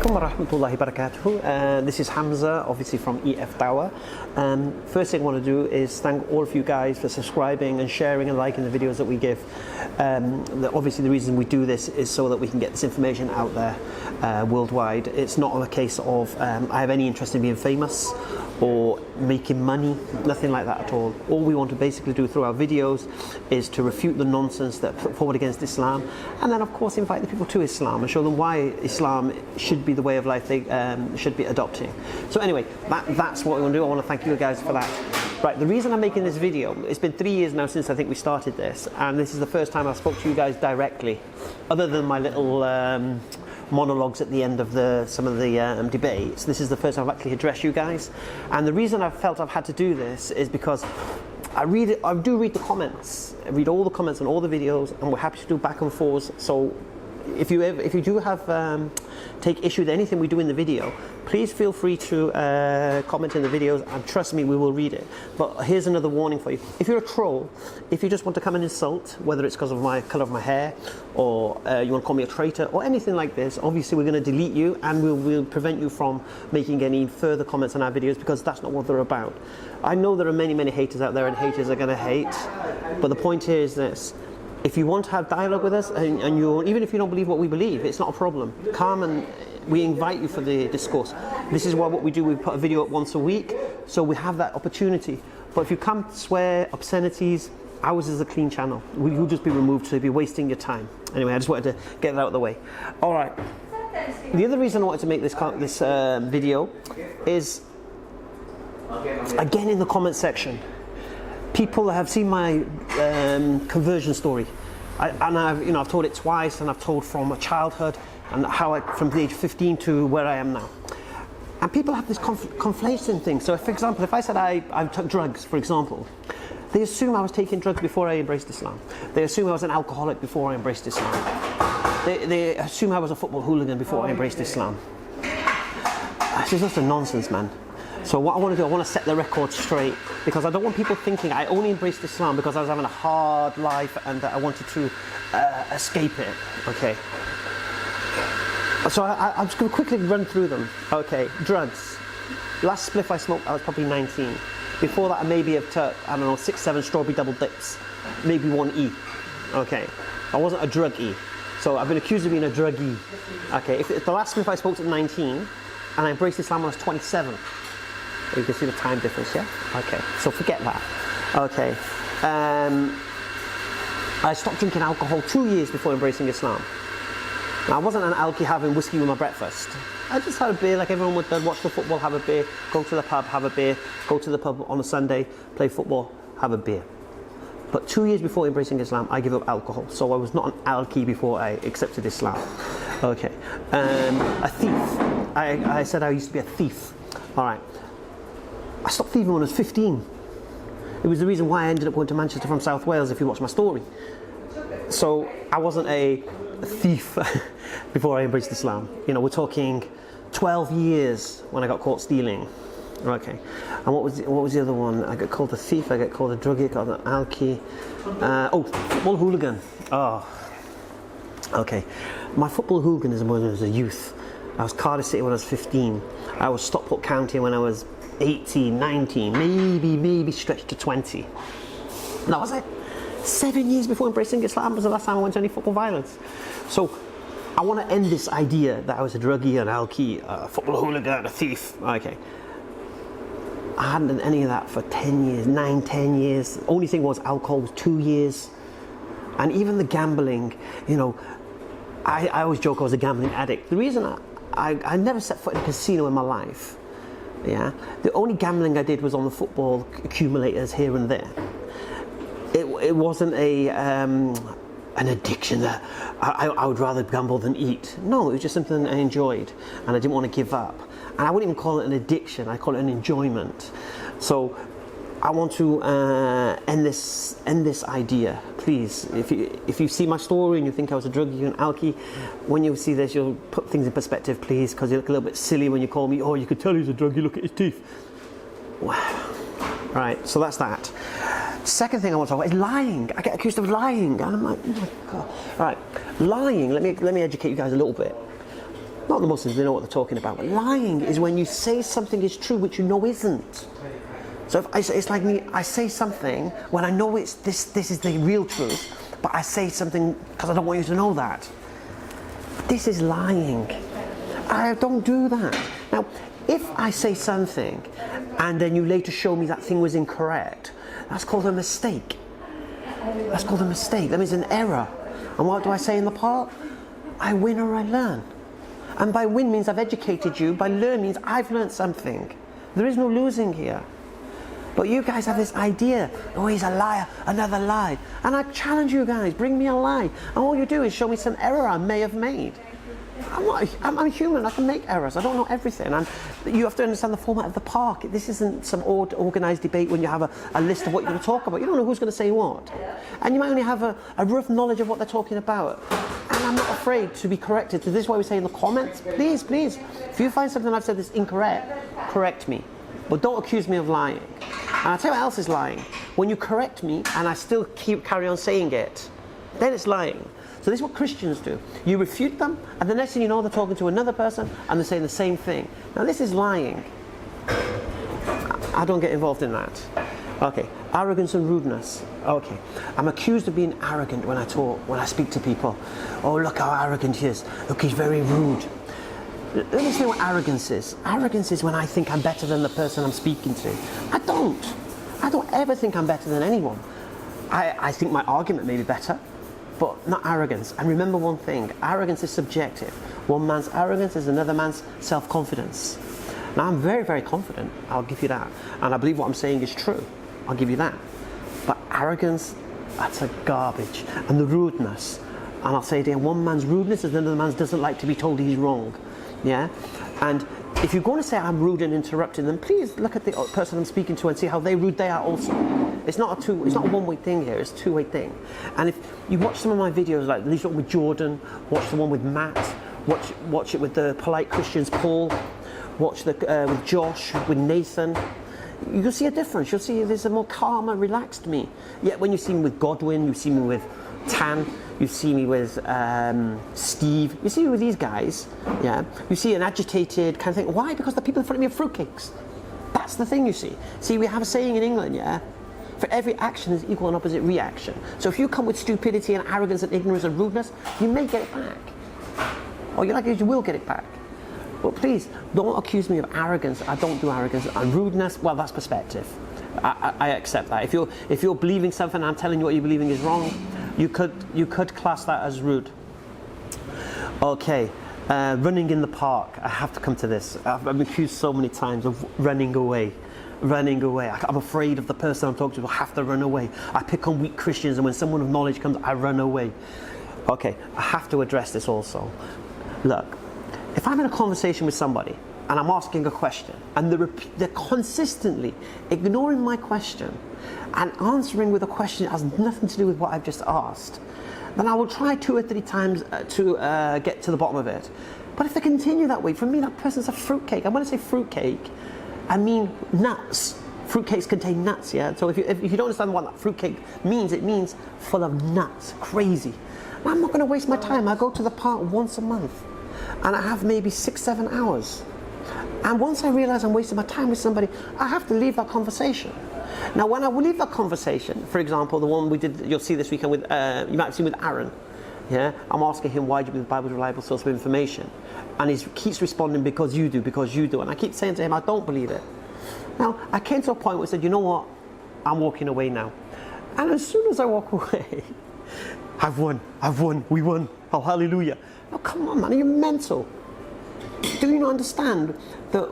alaikum wa rahmatullahi wa barakatuh. This is Hamza, obviously from EFDawah. First thing I want to do is thank all of you guys for subscribing and sharing and liking the videos that we give. Obviously the reason we do this is so that we can get this information out there worldwide. It's not a case of I have any interest in being famous or making money, nothing like that at all. All we want to basically do through our videos is to refute the nonsense that put forward against Islam, and then of course invite the people to Islam and show them why Islam should be the way of life they should be adopting. So anyway, that's what we want to do. I want to thank you guys for that. Right, the reason I'm making this video, it's been 3 years now since I think we started this, and this is the first time I spoke to you guys directly, other than my little monologues at the end of some of the debates. This is the first time I've actually addressed you guys, and the reason I've felt I've had to do this is because I do read the comments. I read all the comments on all the videos, and we're happy to do back and forth. So if you do have take issue with anything we do in the video, please feel free to comment in the videos, and trust me, we will read it. But here's another warning for you: if you're a troll, if you just want to come and insult, whether it's because of my colour of my hair, or you want to call me a traitor or anything like this, obviously we're going to delete you, and we'll prevent you from making any further comments on our videos, because that's not what they're about. I know there are many haters out there, and haters are going to hate, but the point here is this: if you want to have dialogue with us, and even if you don't believe what we believe, it's not a problem. Come and we invite you for the discourse. This is what we do. We put a video up once a week, so we have that opportunity. But if you come to swear, obscenities, ours is a clean channel. You'll just be removed, so you'll be wasting your time. Anyway, I just wanted to get that out of the way. All right. The other reason I wanted to make this video is, again, in the comment section, people have seen my conversion story, and I've told it twice, and I've told from childhood and how from the age of 15 to where I am now. And people have this conflation thing. So, for example, if I said I took drugs, for example, they assume I was taking drugs before I embraced Islam. They assume I was an alcoholic before I embraced Islam. They assume I was a football hooligan before I embraced Islam. This is just a nonsense, man. So what I want to do, I want to set the record straight, because I don't want people thinking I only embraced Islam because I was having a hard life and that I wanted to escape it. Okay. So I'm just going to quickly run through them. Okay, drugs. Last spliff I smoked, I was probably 19. Before that, I maybe have took, 6-7 strawberry double dips, maybe 1 E. Okay, I wasn't a druggie, so I've been accused of being a druggie. Okay, if the last spliff I smoked at 19, and I embraced Islam when I was 27. You can see the time difference, yeah? Okay, so forget that. Okay, I stopped drinking alcohol 2 years before embracing Islam. Now, I wasn't an alky having whiskey with my breakfast. I just had a beer like everyone would. Watch the football, have a beer, go to the pub, have a beer, go to the pub on a Sunday, play football, have a beer. But 2 years before embracing Islam, I gave up alcohol. So I was not an alky before I accepted Islam. Okay, a thief. I said I used to be a thief. All right. I stopped thieving when I was 15. It was the reason why I ended up going to Manchester from South Wales, if you watch my story. So I wasn't a thief before I embraced Islam. You know, we're talking 12 years when I got caught stealing. Okay. And what was the other one? I got called a thief, I got called a druggie, I got called an alky. Football hooligan. Oh. Okay. My football hooliganism when I was a youth. I was Cardiff City when I was 15. I was Stockport County when I was 18, 19, maybe stretched to 20. That was it. 7 years before embracing Islam was the last time I went to any football violence. So I want to end this idea that I was a druggie, an alky, a football hooligan, a thief. Okay. I hadn't done any of that for 10 years, 10 years. The only thing was alcohol was 2 years. And even the gambling, I always joke I was a gambling addict. The reason I never set foot in a casino in my life. Yeah, the only gambling I did was on the football accumulators here and there. It wasn't an addiction that I would rather gamble than eat. No, it was just something I enjoyed and I didn't want to give up. And I wouldn't even call it an addiction, I call it an enjoyment. So I want to end this idea. Please, if you see my story and you think I was a druggie and alky, when you see this, you'll put things in perspective, please, because you look a little bit silly when you call me, oh, you could tell he's a druggie, look at his teeth. Wow. Right, so that's that. Second thing I want to talk about is lying. I get accused of lying, and I'm like, oh my God. All right, lying, let me educate you guys a little bit. Not the Muslims, they know what they're talking about. But lying is when you say something is true which you know isn't. So if it's like me, I say something when I know it's this is the real truth, but I say something because I don't want you to know that. This is lying. I don't do that. Now, if I say something and then you later show me that thing was incorrect, that's called a mistake. That's called a mistake. That means an error. And what do I say in the part? I win or I learn. And by win means I've educated you. By learn means I've learned something. There is no losing here. But you guys have this idea, oh, he's a liar, another lie. And I challenge you guys, bring me a lie. And all you do is show me some error I may have made. I'm human, I can make errors, I don't know everything. And you have to understand the format of the park. This isn't some organised debate when you have a list of what you're going to talk about. You don't know who's going to say what. And you might only have a rough knowledge of what they're talking about. And I'm not afraid to be corrected. So this is why we say in the comments, please, if you find something I've said that's incorrect, correct me. But don't accuse me of lying. And I'll tell you what else is lying. When you correct me and I still carry on saying it, then it's lying. So this is what Christians do. You refute them, and the next thing you know, they're talking to another person and they're saying the same thing. Now this is lying. I don't get involved in that. Okay, arrogance and rudeness. Okay, I'm accused of being arrogant when I talk, when I speak to people. Oh, look how arrogant he is. Look, he's very rude. Let me explain what arrogance is. Arrogance is when I think I'm better than the person I'm speaking to. I don't ever think I'm better than anyone. I think my argument may be better, but not arrogance. And remember one thing, arrogance is subjective. One man's arrogance is another man's self-confidence. Now I'm very, very confident, I'll give you that. And I believe what I'm saying is true, I'll give you that. But arrogance, that's a garbage. And the rudeness, and I'll say it again, one man's rudeness is another man's doesn't like to be told he's wrong. Yeah? And if you're going to say I'm rude and interrupting them, please look at the person I'm speaking to and see how rude they are also. It's not a one-way thing here, it's a two-way thing. And if you watch some of my videos, like this one with Jordan, watch the one with Matt, watch it with the polite Christians, Paul, watch the with Josh, with Nathan, you'll see a difference. You'll see there's a more calmer, relaxed me. Yet when you see me with Godwin, you see me with Tan, you see me with Steve, you see me with these guys, yeah, you see an agitated kind of thing. Why? Because the people in front of me are fruitcakes. That's the thing you see. See, we have a saying in England, yeah, for every action is equal and opposite reaction. So if you come with stupidity and arrogance and ignorance and rudeness, you may get it back. Or you will get it back. But please, don't accuse me of arrogance. I don't do arrogance. And rudeness, well, that's perspective. I accept that. If you're believing something and I'm telling you what you're believing is wrong, you could class that as rude. Okay, running in the park. I have to come to this. I've been accused so many times of running away. I'm afraid of the person I'm talking to. I have to run away. I pick on weak Christians, and when someone of knowledge comes, I run away. Okay, I have to address this also. Look, if I'm in a conversation with somebody and I'm asking a question and they're consistently ignoring my question and answering with a question that has nothing to do with what I've just asked, then I will try 2 or 3 times to get to the bottom of it. But if they continue that way, for me that person's a fruitcake. And when I say fruitcake, I mean nuts. Fruitcakes contain nuts, yeah? So if you don't understand what that fruitcake means, it means full of nuts, crazy. Now, I'm not going to waste my time. I go to the park once a month and I have maybe 6-7 hours. And once I realize I'm wasting my time with somebody, I have to leave that conversation. Now, when I leave that conversation, for example, the one we did, you'll see this weekend with, you might have seen with Aaron. Yeah, I'm asking him, why do you believe the Bible is a reliable source of information? And he keeps responding, because you do. And I keep saying to him, I don't believe it. Now, I came to a point where I said, you know what? I'm walking away now. And as soon as I walk away, I've won, we won. Oh, hallelujah. Now, come on, man, are you mental? Do you not understand that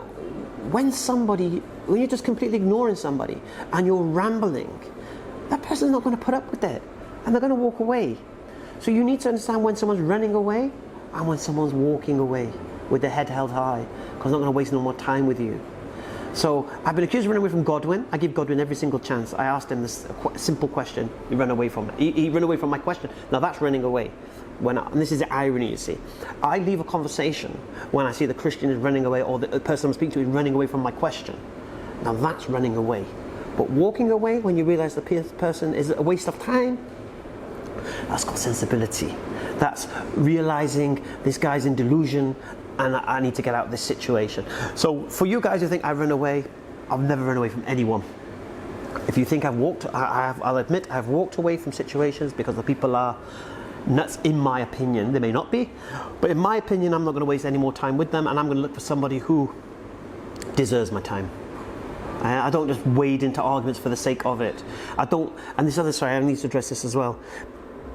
when you're just completely ignoring somebody and you're rambling, that person's not going to put up with it and they're going to walk away. So you need to understand when someone's running away and when someone's walking away with their head held high, because I'm not going to waste no more time with you. So I've been accused of running away from Godwin. I give Godwin every single chance. I asked him this simple question. He ran away from it. He ran away from my question. Now that's running away. And this is the irony, you see. I leave a conversation when I see the Christian is running away, or the person I'm speaking to is running away from my question. Now that's running away. But walking away when you realize the person is a waste of time, that's called sensibility. That's realizing this guy's in delusion, and I need to get out of this situation. So for you guys who think I run away, I've never run away from anyone. If you think I've walked, I'll admit I've walked away from situations because the people are nuts, in my opinion. They may not be, but in my opinion, I'm not going to waste any more time with them, and I'm going to look for somebody who deserves my time. I don't just wade into arguments for the sake of it. I don't, and this other, sorry, I need to address this as well.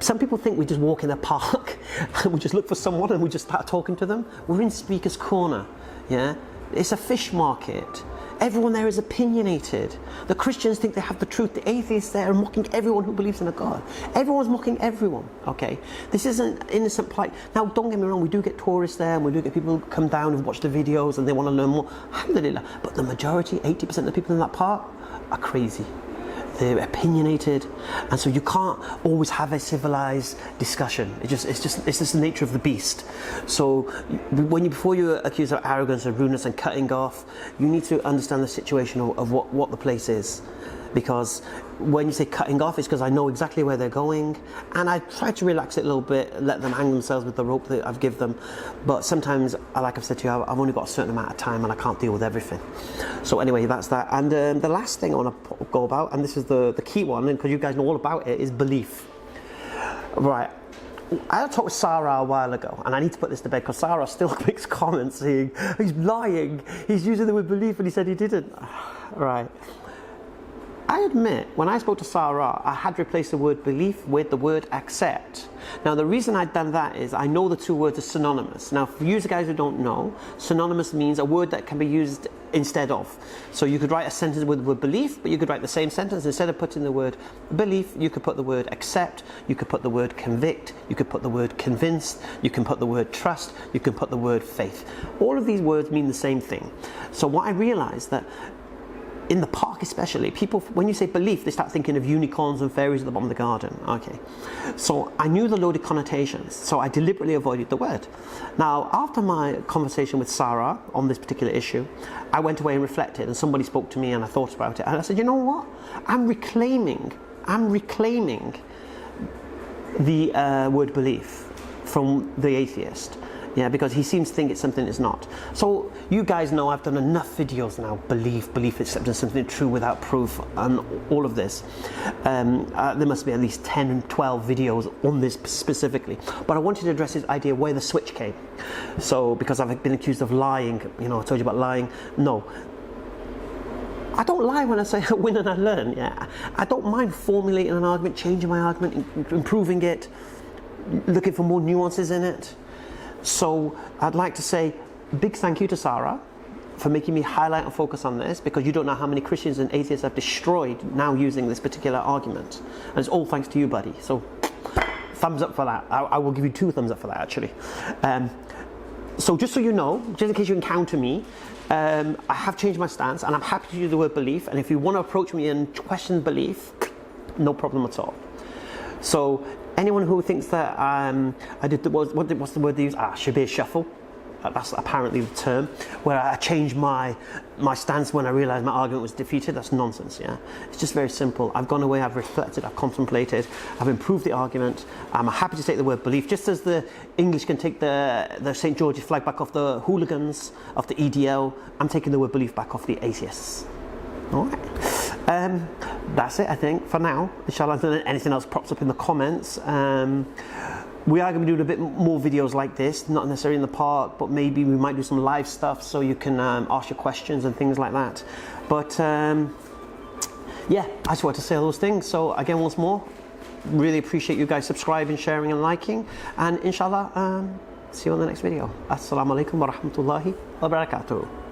Some people think we just walk in a park and we just look for someone and we just start talking to them. We're in Speaker's Corner, yeah? It's a fish market. Everyone there is opinionated. The Christians think they have the truth. The atheists there are mocking everyone who believes in a God. Everyone's mocking everyone, okay? This isn't innocent plight. Now, don't get me wrong, we do get tourists there and we do get people who come down and watch the videos and they want to learn more. Alhamdulillah. But the majority, 80% of the people in that park are crazy. They're opinionated, and so you can't always have a civilized discussion. It's just the nature of the beast. So before you accuse of arrogance and rudeness and cutting off, you need to understand the situation of what the place is. Because when you say cutting off, it's because I know exactly where they're going, and I try to relax it a little bit, let them hang themselves with the rope that I've given them. But sometimes, like I've said to you, I've only got a certain amount of time and I can't deal with everything. So anyway, that's that. And the last thing I want to go about, and this is the key one, because you guys know all about it, is belief. Right. I talked with Sarah a while ago, and I need to put this to bed because Sarah still makes comments saying he's lying, he's using the word belief and he said he didn't. Right. I admit, when I spoke to Sarah, I had replaced the word belief with the word accept. Now, the reason I'd done that is I know the two words are synonymous. Now, for you guys who don't know, synonymous means a word that can be used instead of. So you could write a sentence with the word belief, but you could write the same sentence. Instead of putting the word belief, you could put the word accept, you could put the word convict, you could put the word convinced, you can put the word trust, you can put the word faith. All of these words mean the same thing. So what I realized that in the park especially, people, when you say belief, they start thinking of unicorns and fairies at the bottom of the garden. Okay, so I knew the loaded connotations, so I deliberately avoided the word. Now, after my conversation with Sarah on this particular issue, I went away and reflected, and somebody spoke to me and I thought about it, and I said, you know what? I'm reclaiming the word belief from the atheist. Yeah, because he seems to think it's something it's not. So you guys know I've done enough videos now, belief, acceptance, something true without proof, and all of this. There must be at least 10 and 12 videos on this specifically. But I wanted to address this idea where the switch came. So, because I've been accused of lying, you know, I told you about lying. No. I don't lie when I say I win and I learn. Yeah, I don't mind formulating an argument, changing my argument, improving it, looking for more nuances in it. So I'd like to say a big thank you to Sarah for making me highlight and focus on this, because you don't know how many Christians and atheists I've destroyed now using this particular argument. And it's all thanks to you, buddy. So thumbs up for that. I will give you 2 thumbs up for that, actually. So just so you know, just in case you encounter me, I have changed my stance and I'm happy to use the word belief. And if you want to approach me and question belief, no problem at all. So anyone who thinks that I did what's the word they use? Shabir shuffle. That's apparently the term, where I changed my stance when I realised my argument was defeated. That's nonsense. Yeah, it's just very simple. I've gone away, I've reflected, I've contemplated, I've improved the argument. I'm happy to take the word belief, just as the English can take the St. George's flag back off the hooligans of the EDL. I'm taking the word belief back off the atheists. All right. That's it, I think, for now. Inshallah, if anything else pops up in the comments. We are going to be doing a bit more videos like this, not necessarily in the park, but maybe we might do some live stuff so you can ask your questions and things like that. But yeah, I just wanted to say those things. So again, once more, really appreciate you guys subscribing, sharing and liking. And inshallah, see you on the next video. Assalamu alaikum wa rahmatullahi wa barakatuh.